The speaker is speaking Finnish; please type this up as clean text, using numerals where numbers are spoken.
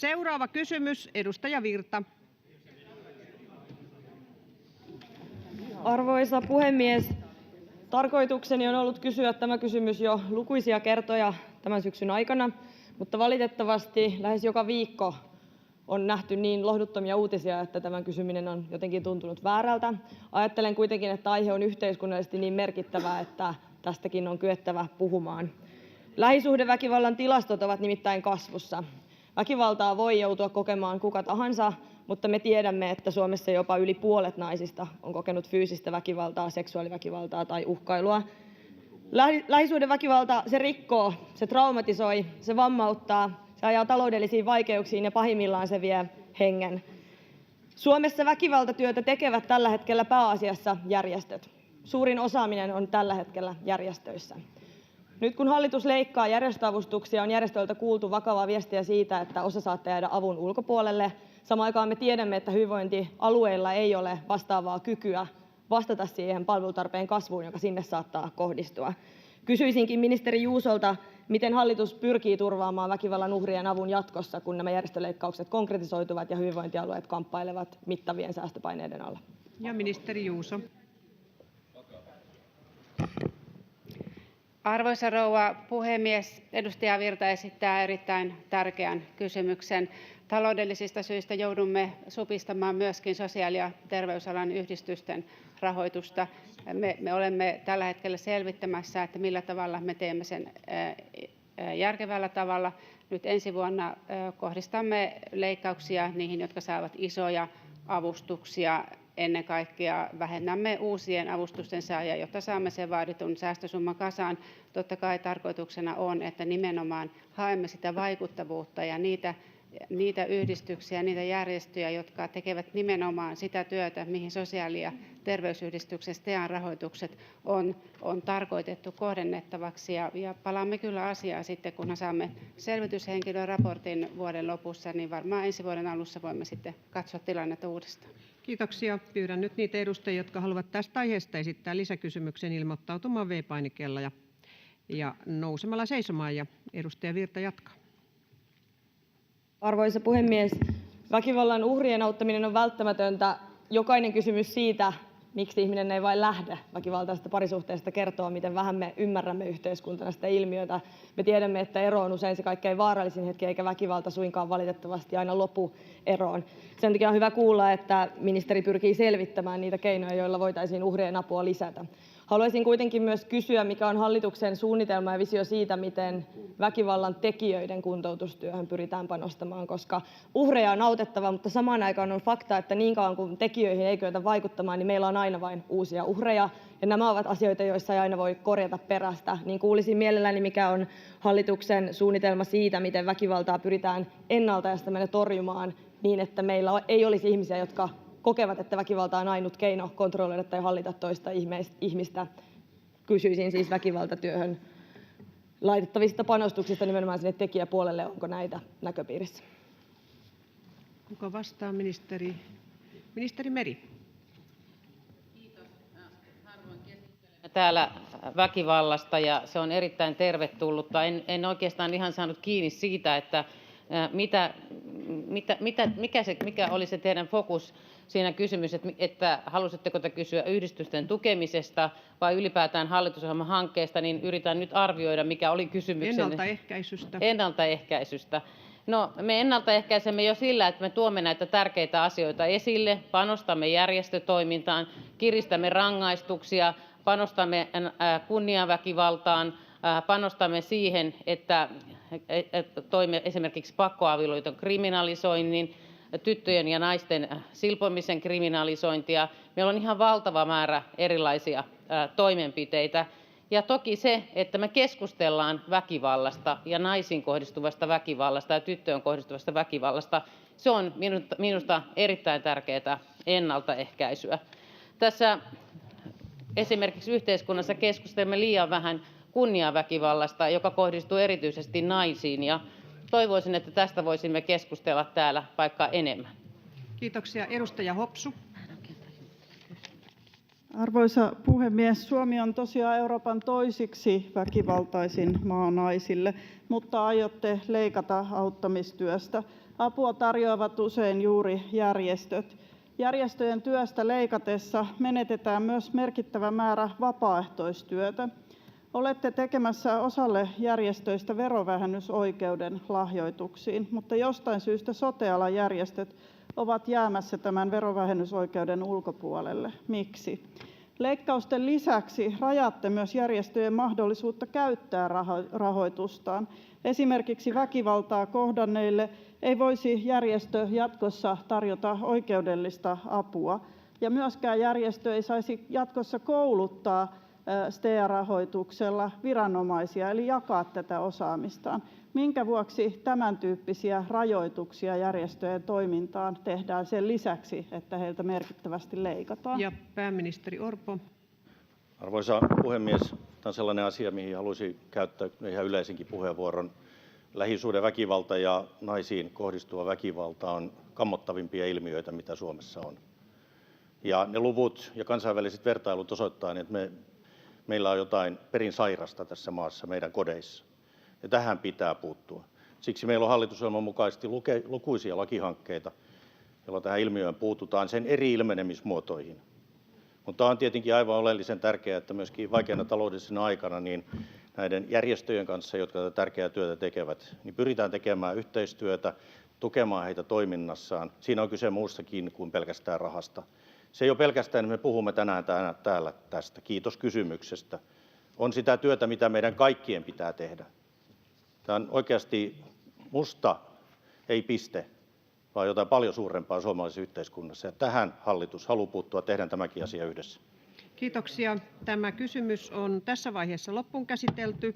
Seuraava kysymys, edustaja Virta. Arvoisa puhemies! Tarkoitukseni on ollut kysyä tämä kysymys jo lukuisia kertoja tämän syksyn aikana, mutta valitettavasti lähes joka viikko on nähty niin lohduttomia uutisia, että tämän kysyminen on jotenkin tuntunut väärältä. Ajattelen kuitenkin, että aihe on yhteiskunnallisesti niin merkittävä, että tästäkin on kyettävä puhumaan. Lähisuhdeväkivallan tilastot ovat nimittäin kasvussa. Väkivaltaa voi joutua kokemaan kuka tahansa, mutta me tiedämme, että Suomessa jopa yli puolet naisista on kokenut fyysistä väkivaltaa, seksuaaliväkivaltaa tai uhkailua. Lähisuhdeväkivalta, se rikkoo, se traumatisoi, se vammauttaa, se ajaa taloudellisiin vaikeuksiin ja pahimmillaan se vie hengen. Suomessa väkivaltatyötä tekevät tällä hetkellä pääasiassa järjestöt. Suurin osaaminen on tällä hetkellä järjestöissä. Nyt kun hallitus leikkaa järjestöavustuksia, on järjestöiltä kuultu vakavaa viestiä siitä, että osa saattaa jäädä avun ulkopuolelle. Samaan aikaan me tiedämme, että hyvinvointialueilla ei ole vastaavaa kykyä vastata siihen palvelutarpeen kasvuun, joka sinne saattaa kohdistua. Kysyisinkin ministeri Juusolta, miten hallitus pyrkii turvaamaan väkivallan uhrien avun jatkossa, kun nämä järjestöleikkaukset konkretisoituvat ja hyvinvointialueet kamppailevat mittavien säästöpaineiden alla. Ja ministeri Juuso. Arvoisa rouva puhemies! Edustaja Virta esittää erittäin tärkeän kysymyksen. Taloudellisista syistä joudumme supistamaan myöskin sosiaali- ja terveysalan yhdistysten rahoitusta. Me olemme tällä hetkellä selvittämässä, että millä tavalla me teemme sen järkevällä tavalla. Nyt ensi vuonna kohdistamme leikkauksia niihin, jotka saavat isoja avustuksia. Ennen kaikkea vähennämme uusien avustusten saajia, jotta saamme sen vaaditun säästösumman kasaan. Totta kai tarkoituksena on, että nimenomaan haemme sitä vaikuttavuutta ja niitä yhdistyksiä, niitä järjestöjä, jotka tekevät nimenomaan sitä työtä, mihin sosiaali- ja terveysyhdistyksen STEAn rahoitukset on tarkoitettu kohdennettavaksi. Ja palaamme kyllä asiaan sitten, kunhan saamme selvityshenkilön raportin vuoden lopussa, niin varmaan ensi vuoden alussa voimme sitten katsoa tilannetta uudestaan. Kiitoksia. Pyydän nyt niitä edustajia, jotka haluavat tästä aiheesta esittää lisäkysymyksen, ilmoittautumaan V-painikkeella ja nousemalla seisomaan. Ja edustaja Virta jatkaa. Arvoisa puhemies! Väkivallan uhrien auttaminen on välttämätöntä. Jokainen kysymys siitä, miksi ihminen ei vain lähde väkivaltaisesta parisuhteesta, kertoo, miten vähän me ymmärrämme yhteiskuntana sitä ilmiötä. Me tiedämme, että ero on usein se kaikkein vaarallisin hetki, eikä väkivalta suinkaan valitettavasti aina lopu eroon. Sen takia on hyvä kuulla, että ministeri pyrkii selvittämään niitä keinoja, joilla voitaisiin uhrien apua lisätä. Haluaisin kuitenkin myös kysyä, mikä on hallituksen suunnitelma ja visio siitä, miten väkivallan tekijöiden kuntoutustyöhön pyritään panostamaan, koska uhreja on autettava, mutta samaan aikaan on fakta, että niin kauan kuin tekijöihin ei kyetä vaikuttamaan, niin meillä on aina vain uusia uhreja. Ja nämä ovat asioita, joissa ei aina voi korjata perästä. Niin kuulisin mielelläni, mikä on hallituksen suunnitelma siitä, miten väkivaltaa pyritään ennaltaestämään ja torjumaan niin, että meillä ei olisi ihmisiä, jotka kokevat, että väkivalta on ainut keino kontrolloida tai hallita toista ihmistä. Kysyisin siis väkivaltatyöhön laitettavista panostuksista nimenomaan sinne tekijäpuolelle. Onko näitä näköpiirissä? Kuka vastaa? Ministeri Meri. Kiitos. Harvoin keskustelemme täällä väkivallasta ja se on erittäin tervetullutta. En oikeastaan ihan saanut kiinni siitä, että mikä oli se teidän fokus siinä kysymys, että halusitteko te kysyä yhdistysten tukemisesta vai ylipäätään hallitusohjelman hankkeesta, niin yritän nyt arvioida, mikä oli kysymyksenne. Ennaltaehkäisystä. No, me ennaltaehkäisemme jo sillä, että me tuomme näitä tärkeitä asioita esille, panostamme järjestötoimintaan, kiristämme rangaistuksia, panostamme kunniaväkivaltaan, panostamme siihen, että toimme esimerkiksi pakkoavioliiton kriminalisoinnin, tyttöjen ja naisten silpomisen kriminalisointia. Meillä on ihan valtava määrä erilaisia toimenpiteitä. Ja toki se, että me keskustellaan väkivallasta ja naisiin kohdistuvasta väkivallasta ja tyttöön kohdistuvasta väkivallasta, se on minusta erittäin tärkeää ennaltaehkäisyä. Tässä esimerkiksi yhteiskunnassa keskustelemme liian vähän kunniaväkivallasta, joka kohdistuu erityisesti naisiin, ja toivoisin, että tästä voisimme keskustella täällä vaikka enemmän. Kiitoksia. Edustaja Hopsu. Arvoisa puhemies! Suomi on tosiaan Euroopan toisiksi väkivaltaisin maa naisille, mutta aiotte leikata auttamistyöstä. Apua tarjoavat usein juuri järjestöt. Järjestöjen työstä leikatessa menetetään myös merkittävä määrä vapaaehtoistyötä. Olette tekemässä osalle järjestöistä verovähennysoikeuden lahjoituksiin, mutta jostain syystä sote-alan järjestöt ovat jäämässä tämän verovähennysoikeuden ulkopuolelle. Miksi? Leikkausten lisäksi rajaatte myös järjestöjen mahdollisuutta käyttää rahoitustaan. Esimerkiksi väkivaltaa kohdanneille ei voisi järjestö jatkossa tarjota oikeudellista apua, ja myöskään järjestö ei saisi jatkossa kouluttaa STEA-rahoituksella viranomaisia eli jakaa tätä osaamistaan. Minkä vuoksi tämän tyyppisiä rajoituksia järjestöjen toimintaan tehdään sen lisäksi, että heiltä merkittävästi leikataan? Ja pääministeri Orpo. Arvoisa puhemies! Tämä on sellainen asia, mihin haluaisin käyttää ihan yleisenkin puheenvuoron. Lähisuhdeväkivalta ja naisiin kohdistuva väkivalta on kammottavimpia ilmiöitä, mitä Suomessa on. Ja ne luvut ja kansainväliset vertailut osoittavat, että meillä on jotain perin sairasta tässä maassa, meidän kodeissa. Ja tähän pitää puuttua. Siksi meillä on hallitusohjelman mukaisesti lukuisia lakihankkeita, joilla tähän ilmiöön puututaan sen eri ilmenemismuotoihin. Mutta on tietenkin aivan oleellisen tärkeää, että myöskin vaikeana taloudellisena aikana niin näiden järjestöjen kanssa, jotka tätä tärkeää työtä tekevät, niin pyritään tekemään yhteistyötä, tukemaan heitä toiminnassaan. Siinä on kyse muustakin kuin pelkästään rahasta. Se ei ole pelkästään, että me puhumme tänään täällä tästä. Kiitos kysymyksestä. On sitä työtä, mitä meidän kaikkien pitää tehdä. Tämä on oikeasti musta, ei piste, vaan jotain paljon suurempaa suomalaisessa yhteiskunnassa. Ja tähän hallitus haluaa puuttua, tehdään tämäkin asia yhdessä. Kiitoksia. Tämä kysymys on tässä vaiheessa loppuun käsitelty.